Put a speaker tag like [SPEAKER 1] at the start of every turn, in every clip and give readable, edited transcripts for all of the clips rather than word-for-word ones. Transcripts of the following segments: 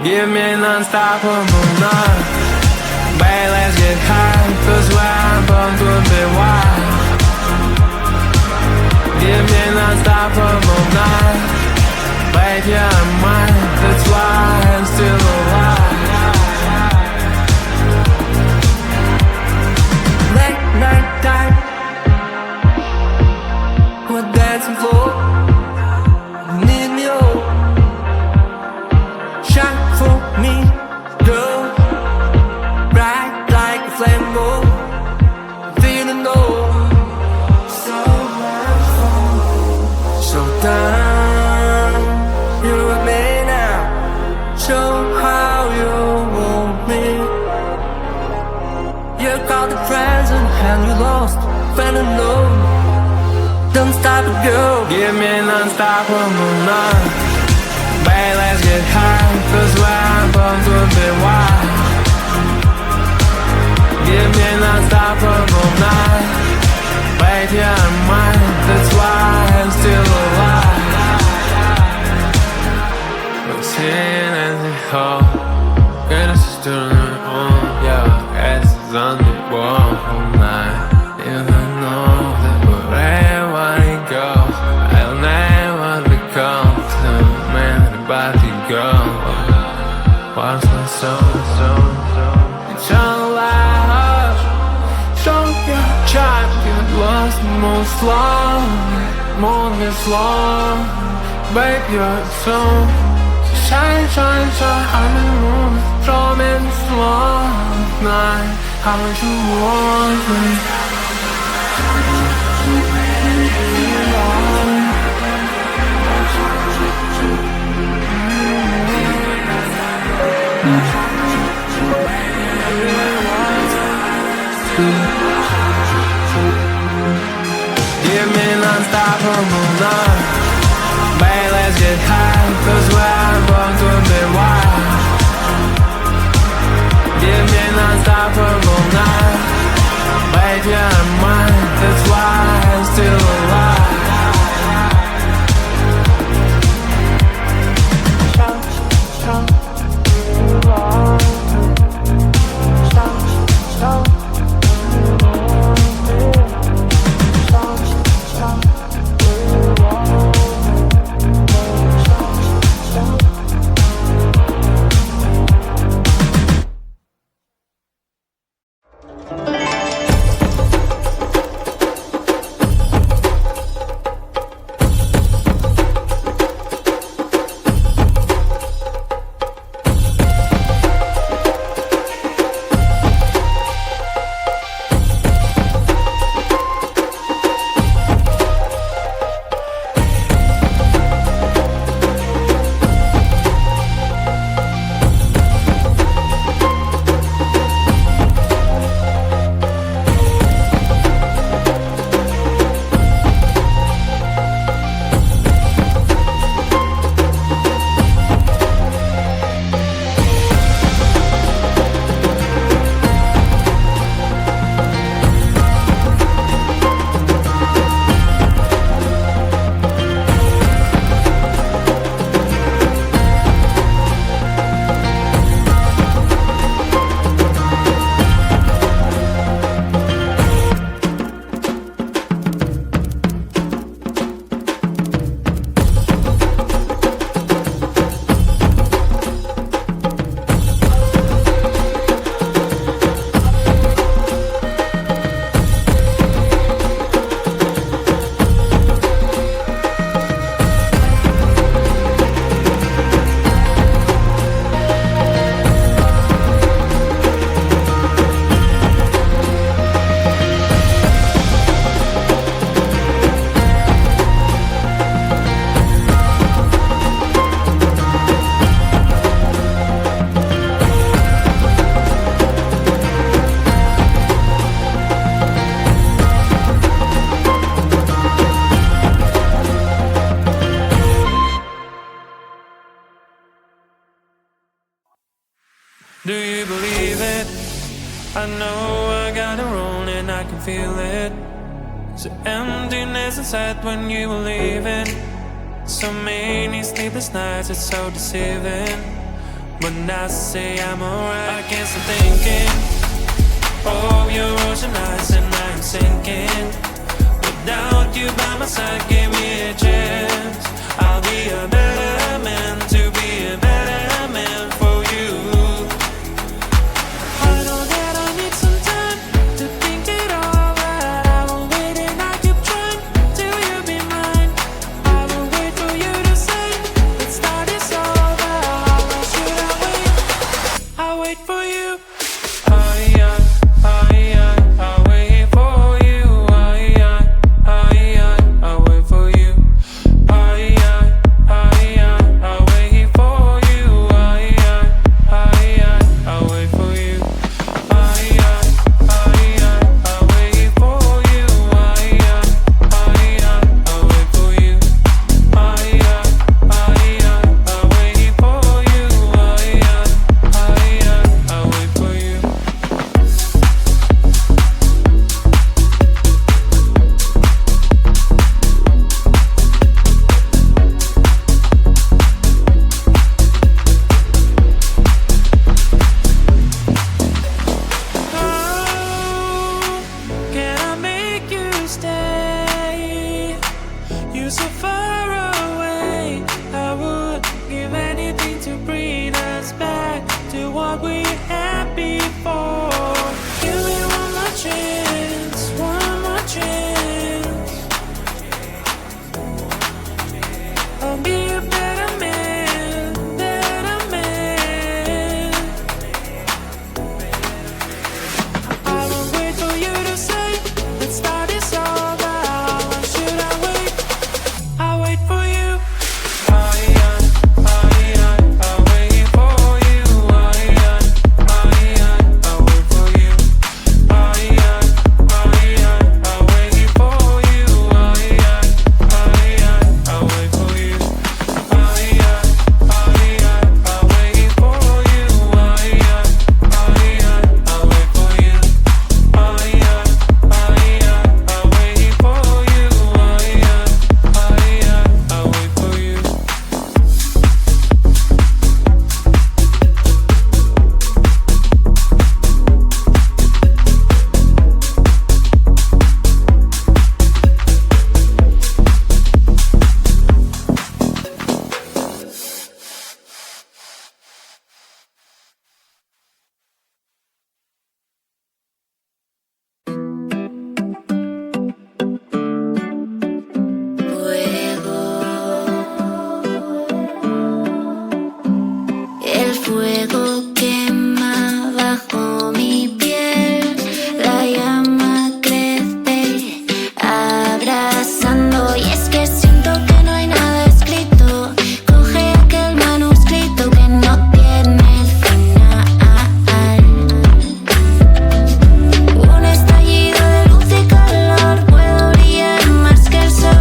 [SPEAKER 1] Give me non-stoppable night. Babe, let's get high, 'cause where I'm from could be wild. Give me non-stoppable night. Babe, yeah, I'm mine, that's why I'm still alive. Late night time, we're dancing floor. Need me all, shine for me, girl. Bright like a flame, oh, feeling low. So much fun, so down. You and me now, show how you want me. You caught the present and you lost, fell in love. Don't stop it, girl. Give me an unstoppable night. Babe, let's get high, 'cause where I'm from could be wild. Give me an unstoppable night. Babe, yeah, I'm mine, that's why I'm still alive. Routine and the whole, goodness is doing it on. Yeah, ass is on the wall all night. Even know that wherever you go, I'll never become the man about to go. What's my soul? Eternal life, show your child, get lost most long, more than long. Babe, you're so shine, shine, shine. I'm in the moon, show me the slow night. How much you want me? Give me an unstoppable night. Babe, let's get high, 'cause where I'm from could be wild. Give me an unstoppable night. Babe, yeah, I'm mine, that's why I'm still alive. Do you believe it? I know I got it wrong and I can feel it. There's an emptiness inside when you were leaving. So many sleepless nights, it's so deceiving. when I say I'm alright. I can't stop thinking of your ocean eyes and I'm sinking. Without you by my side, give me a chance. I'll be a better man, to be a better man for you. I know that I need some time to think it over. I will wait and I keep trying till you be mine. I will wait for you to say, let's start this over. How long should I wait? I'll wait for you. I'll wait for you. I'll wait for you. I'll wait for you. I'll wait for you. I'll wait for you. I'll wait for you. I'll wait for you. I'll wait for you. Can I make you stay? You're so far away. I would give anything to bring us back to what we had before. Give me one more chance, one more chance. I'll be a better man, better man. I will wait for you to say, let's start this over. How long should I wait? I'll wait for you. I'll wait for you. I'll wait for you. I'll wait for you. I'll wait for you. I'll wait for you. I'll wait for you. I'll wait for you. I'll wait for you.
[SPEAKER 2] El fuego quema bajo mi piel, la llama crece abrazando y es que siento que no hay nada escrito. Coge aquel manuscrito que no tiene final. Un estallido de luz y calor, puedo brillar más que el sol.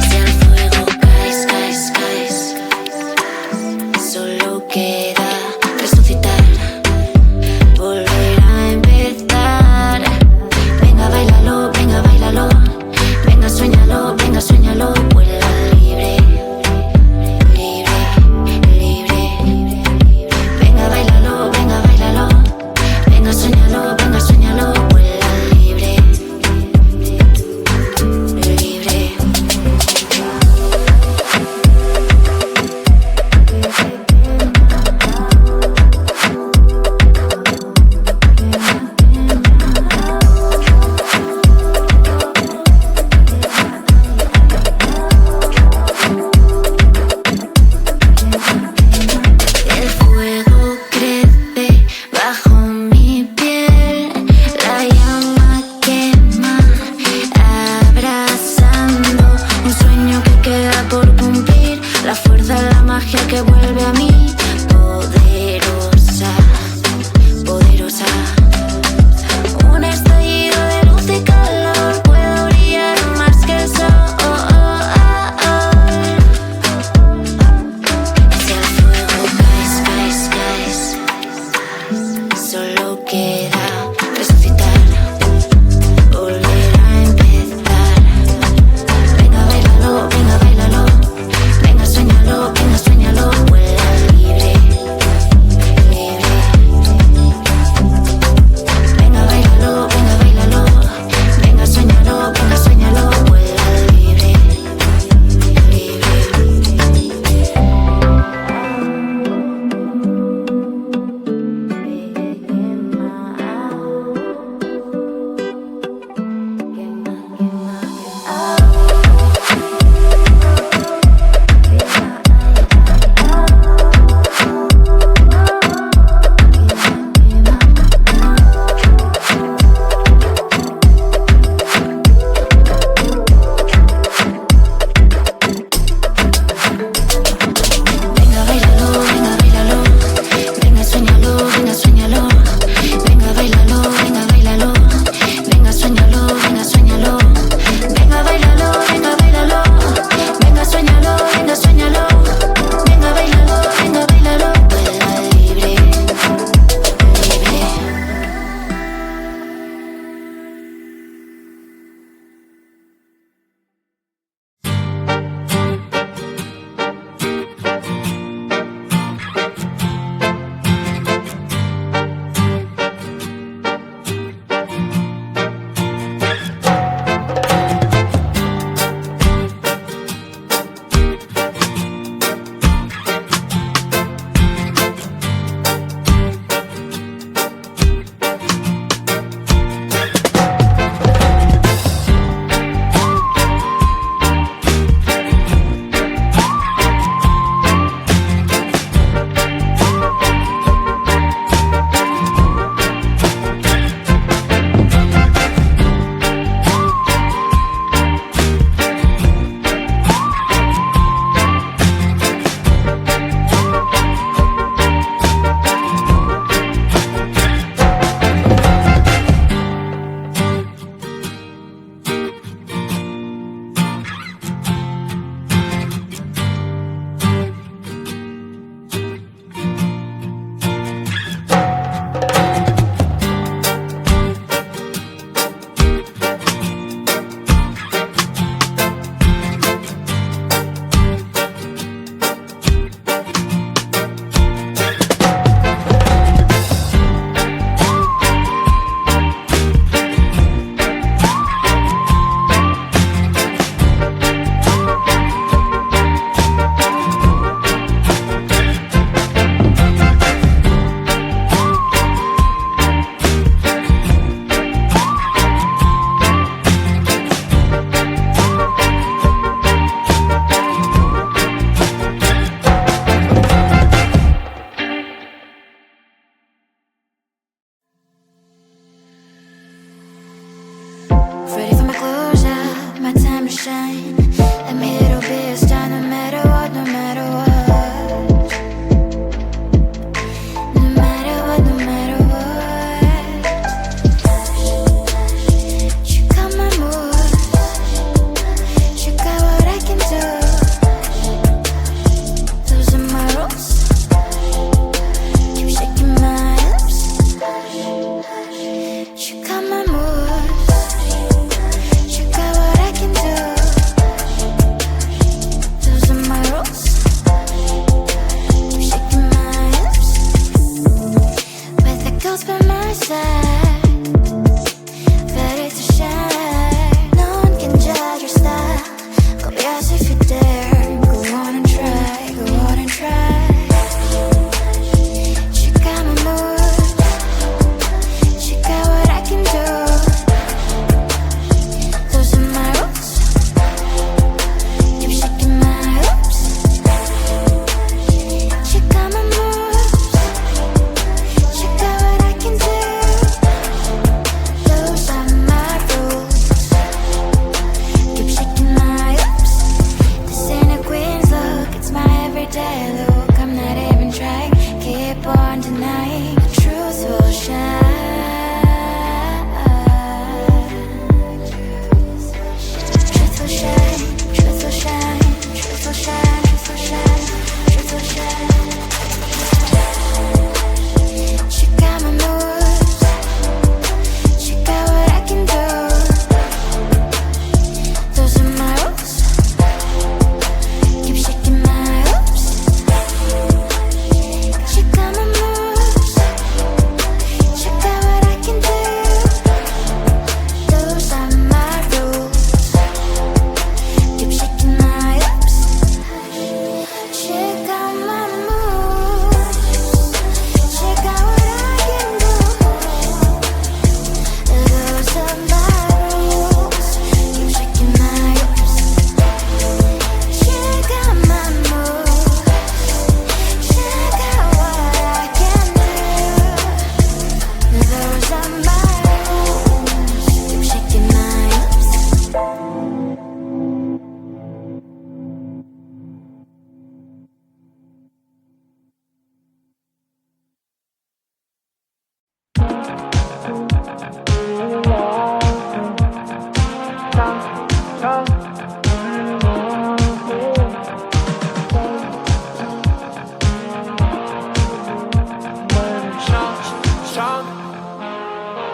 [SPEAKER 2] Si al fuego caes, caes, caes, solo queda resucitar, volver a empezar. Venga, bailalo, venga, bailalo, venga, sueñalo, vuela libre, libre, libre. Venga, bailalo, venga, sueñalo, vuela libre, libre. El fuego crece bajo mi piel, la llama quema abrazando un sueño que queda por cumplir. La fuerza, la magia que vuelve a mí, poderosa, poderosa. Un estallido de luz y calor, puedo brillar más que el sol. Si al fuego caes, caes, caes, solo queda resucitar, volver a empezar. Venga, bailalo, venga, bailalo, venga,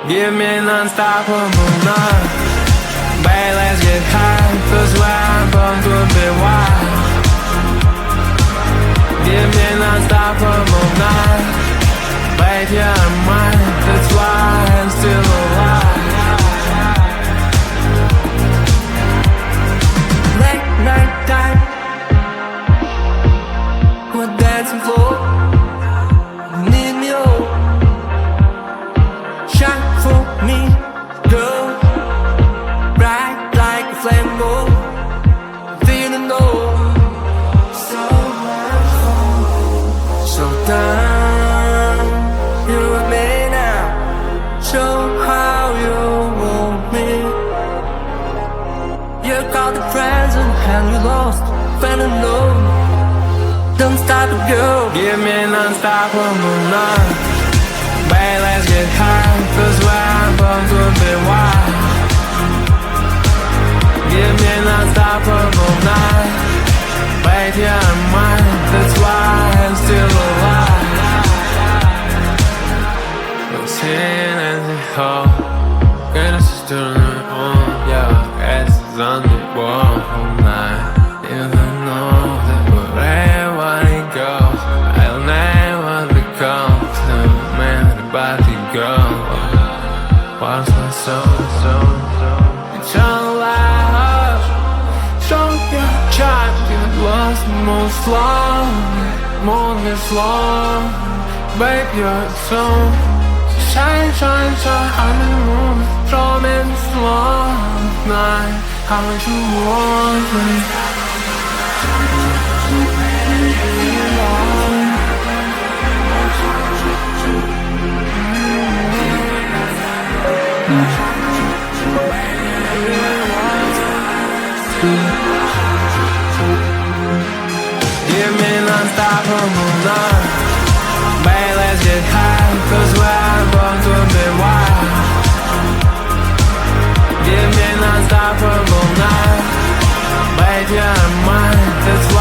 [SPEAKER 1] Give me non-stoppable night. Babe, let's get high, 'cause where I'm from could be wild. Give me non-stoppable night. Babe, you're mine, that's why I'm still alive. Late night time, we're dancing floor. Need me all, shine for me, girl. Bright like a flame gold, didn't know. So much fun, so down. You and me now, show how you want me. You got the present and you lost, fell in love. Don't stop to go. Give me non-stoppable night. Babe, let's get high, 'cause where I'm from could be wild. Give me non-stoppable night. Babe, you're mine, that's why I'm still alive. We're sitting in the hall, get us to the on. Yeah, ass is on the wall all night. Even know that wherever it goes, I'll never become the man about to go. What's my soul? It's all life. Show your child, you lost most long, more than long. Babe, you're so shine, shine, shine on the moon. Draw me slow night. How much you want me? Give me non-stoppable night. Babe, let's get high, 'cause where I'm born could be wild. Give me non-stoppable night. Babe, you're mine, that's why